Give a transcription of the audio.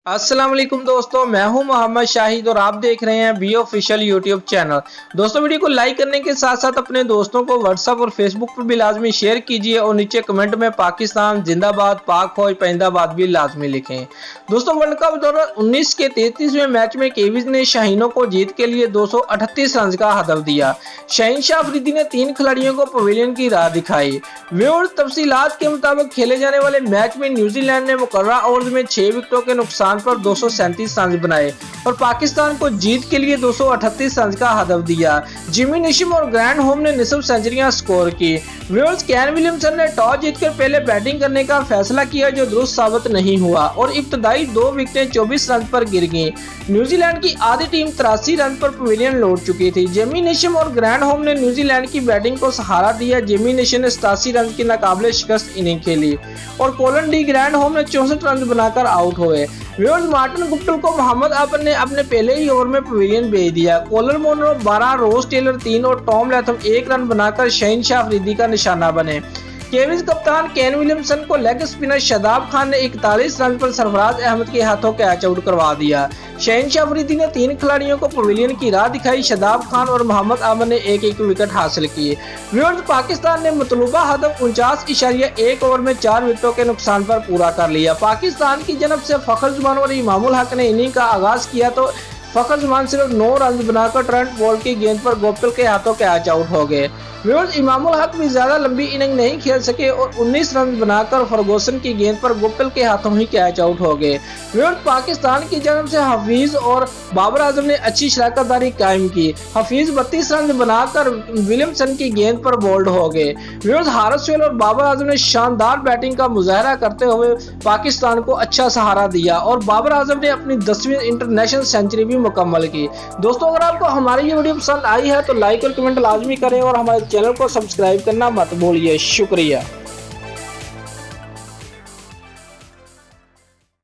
अस्सलाम वालेकुम दोस्तों, मैं हूं मोहम्मद शाहिद और आप देख रहे हैं बी ऑफिशियल यूट्यूब चैनल। दोस्तों, वीडियो को लाइक करने के साथ साथ अपने दोस्तों को व्हाट्सएप और फेसबुक पर भी लाजमी शेयर कीजिए और नीचे कमेंट में पाकिस्तान जिंदाबाद, पाक फौज पाइंदाबाद भी लाजमी लिखें। दोस्तों, वर्ल्ड कप 2019 के 33वें मैच में केवीज ने शाहीनों को जीत के लिए 238 रन का हदफ दिया। शाहीन शाह अफरीदी ने 3 खिलाड़ियों को पवेलियन की राह दिखाई। व्यूअर्स, तफसीलात के मुताबिक खेले जाने वाले मैच में न्यूजीलैंड ने मुकर्ररा ओवर्स में 6 विकेटों के नुकसान पर 237 रन बनाए और पाकिस्तान को जीत के लिए 238 रन का हदफ दिया। जिमी नेशिम और ग्रैंड होम ने निसफ सेंचुरियां स्कोर की। व्यूअर्स, केन विलियमसन ने टॉस जीतकर पहले बैटिंग करने का फैसला किया जो दुरुस्त साबित नहीं हुआ और इब्तदाई 2 विकेटें 24 रन पर गिर गईं। न्यूजीलैंड की आधी टीम 83 रन पर पवेलियन लौट चुकी थी। जिमी नेशिम और ग्रैंड होम ने न्यूजीलैंड की बैटिंग को सहारा दिया। जिमी नेशिम ने 87 रन की नाकाबिले शिकस्त इनिंग खेली और कोलन डी ग्रैंड होम ने 64 रन बनाकर आउट हुए। व्यूअर्स, मार्टिन गुप्टिल को मोहम्मद आफर ने अपने पहले ही ओवर में पवेलियन भेज दिया। कोलर मोनरो 12, रोस टेलर 3 और टॉम लैथम 1 रन बनाकर शाहीन शाह अफरीदी का निशाना बने। केवीज कप्तान केन विलियमसन को लेग स्पिनर शादाब खान ने 41 रन पर सरफराज अहमद के हाथों कैच आउट करवा दिया। शाहीन शाह अफरीदी ने 3 खिलाड़ियों को पवेलियन की राह दिखाई। शादाब खान और मोहम्मद आमर ने एक विकेट हासिल किए। व्यूअर्स, पाकिस्तान ने मतलूबा हदफ 49.1 ओवर में 4 विकेटों के नुकसान पर पूरा कर लिया। पाकिस्तान की जानब से फखर जुमान और इमामुल हक ने इनिंग का आगाज किया तो फखर जुमान सिर्फ 9 रन बनाकर ट्रेंट बोल्ट की गेंद पर गोप्टिल के हाथों कैच आउट हो गए। व्यूअर्स, इमामुल हक भी ज्यादा लंबी इनिंग नहीं खेल सके और 19 रन बनाकर फर्गूसन की गेंद पर गोप्टिल के हाथों ही कैच आउट हो गए। व्यूअर्स, पाकिस्तान की जानब से हफीज और बाबर आजम ने अच्छी शराकतदारी कायम की। हफीज 32 रन बनाकर विलियमसन की गेंद पर बोल्ड हो गए। व्यूअर्स, हारिस सोहेल और बाबर आजम ने शानदार बैटिंग का मुजाहरा करते हुए पाकिस्तान को अच्छा सहारा दिया और बाबर आजम ने अपनी 10वीं इंटरनेशनल सेंचुरी भी मुकम्मल की। दोस्तों, अगर आपको हमारी ये वीडियो पसंद आई है तो लाइक और कमेंट लाजमी करें और हमारे चैनल को सब्सक्राइब करना मत भूलिए। शुक्रिया।